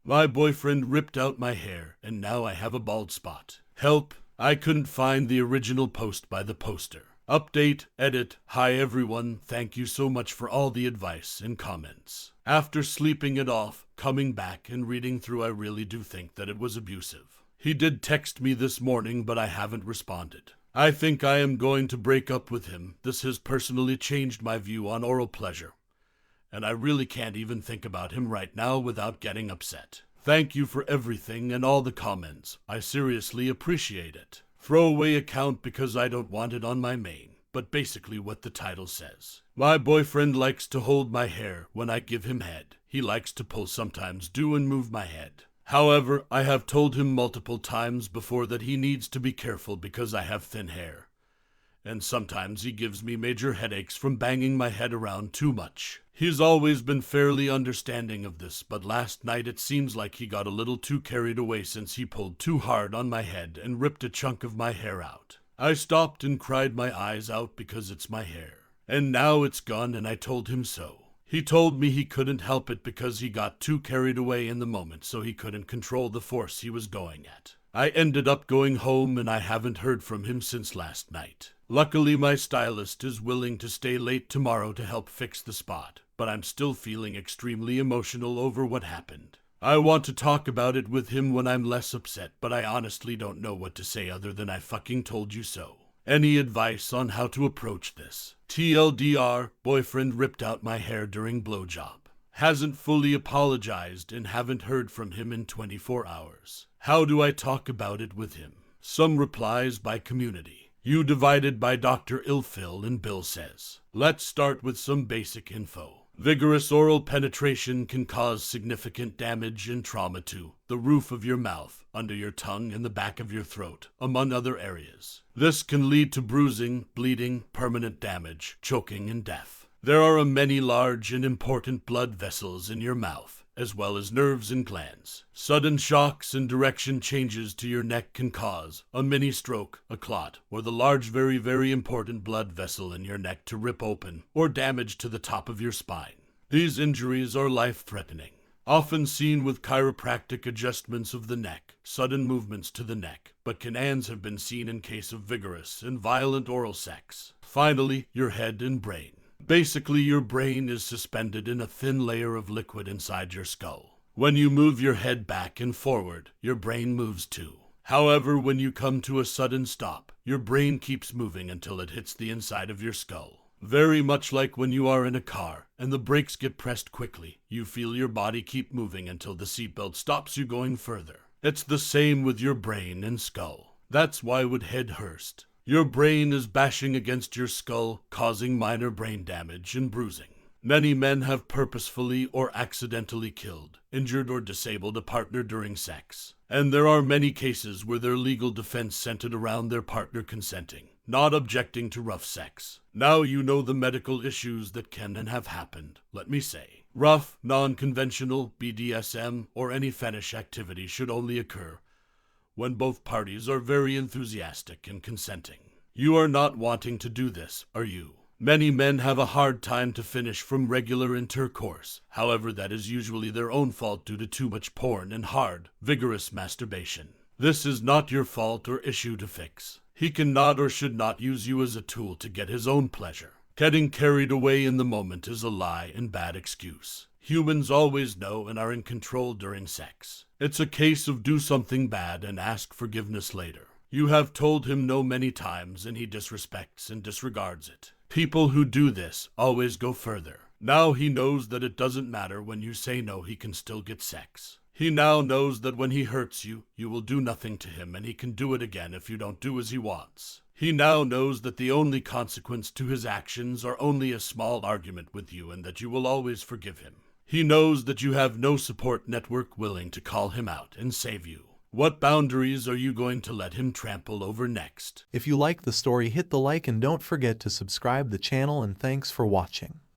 My boyfriend ripped out my hair, and now I have a bald spot. Help! I couldn't find the original post by the poster. Update, edit, hi everyone, thank you so much for all the advice and comments. After sleeping it off, coming back and reading through, I really do think that it was abusive. He did text me this morning, but I haven't responded. I think I am going to break up with him. This has personally changed my view on oral pleasure. And I really can't even think about him right now without getting upset. Thank you for everything and all the comments. I seriously appreciate it. Throwaway account because I don't want it on my main, but basically what the title says. My boyfriend likes to hold my hair when I give him head. He likes to pull sometimes do and move my head. However, I have told him multiple times before that he needs to be careful because I have thin hair. And sometimes he gives me major headaches from banging my head around too much. He's always been fairly understanding of this, but last night it seems like he got a little too carried away since he pulled too hard on my head and ripped a chunk of my hair out. I stopped and cried my eyes out because it's my hair. And now it's gone and I told him so. He told me he couldn't help it because he got too carried away in the moment, so he couldn't control the force he was going at. I ended up going home and I haven't heard from him since last night. Luckily, my stylist is willing to stay late tomorrow to help fix the spot, but I'm still feeling extremely emotional over what happened. I want to talk about it with him when I'm less upset, but I honestly don't know what to say other than I fucking told you so. Any advice on how to approach this? TLDR, boyfriend ripped out my hair during blowjob. Hasn't fully apologized and haven't heard from him in 24 hours. How do I talk about it with him? Some replies by community. You divided by Dr. Ilfil and Bill says. Let's start with some basic info. Vigorous oral penetration can cause significant damage and trauma to the roof of your mouth, under your tongue, and the back of your throat, among other areas. This can lead to bruising, bleeding, permanent damage, choking, and death. There are many large and important blood vessels in your mouth, as well as nerves and glands. Sudden shocks and direction changes to your neck can cause a mini stroke, a clot, or the large, very, very important blood vessel in your neck to rip open, or damage to the top of your spine. These injuries are life-threatening, often seen with chiropractic adjustments of the neck, sudden movements to the neck, but canans have been seen in case of vigorous and violent oral sex. Finally, your head and brain. Basically, your brain is suspended in a thin layer of liquid inside your skull. When you move your head back and forward, your brain moves too. However, when you come to a sudden stop, your brain keeps moving until it hits the inside of your skull. Very much like when you are in a car and the brakes get pressed quickly, you feel your body keep moving until the seatbelt stops you going further. It's the same with your brain and skull. That's why with head hurst. Your brain is bashing against your skull, causing minor brain damage and bruising. Many men have purposefully or accidentally killed, injured, or disabled a partner during sex. And there are many cases where their legal defense centered around their partner consenting, not objecting to rough sex. Now you know the medical issues that can and have happened. Let me say, rough, non-conventional, BDSM, or any fetish activity should only occur when both parties are very enthusiastic and consenting. You are not wanting to do this, are you? Many men have a hard time to finish from regular intercourse. However, that is usually their own fault due to too much porn and hard, vigorous masturbation. This is not your fault or issue to fix. He cannot or should not use you as a tool to get his own pleasure. Getting carried away in the moment is a lie and bad excuse. Humans always know and are in control during sex. It's a case of do something bad and ask forgiveness later. You have told him no many times and he disrespects and disregards it. People who do this always go further. Now he knows that it doesn't matter when you say no, he can still get sex. He now knows that when he hurts you, you will do nothing to him and he can do it again if you don't do as he wants. He now knows that the only consequence to his actions are only a small argument with you and that you will always forgive him. He knows that you have no support network willing to call him out and save you. What boundaries are you going to let him trample over next? If you like the story, hit the like and don't forget to subscribe the channel, and thanks for watching.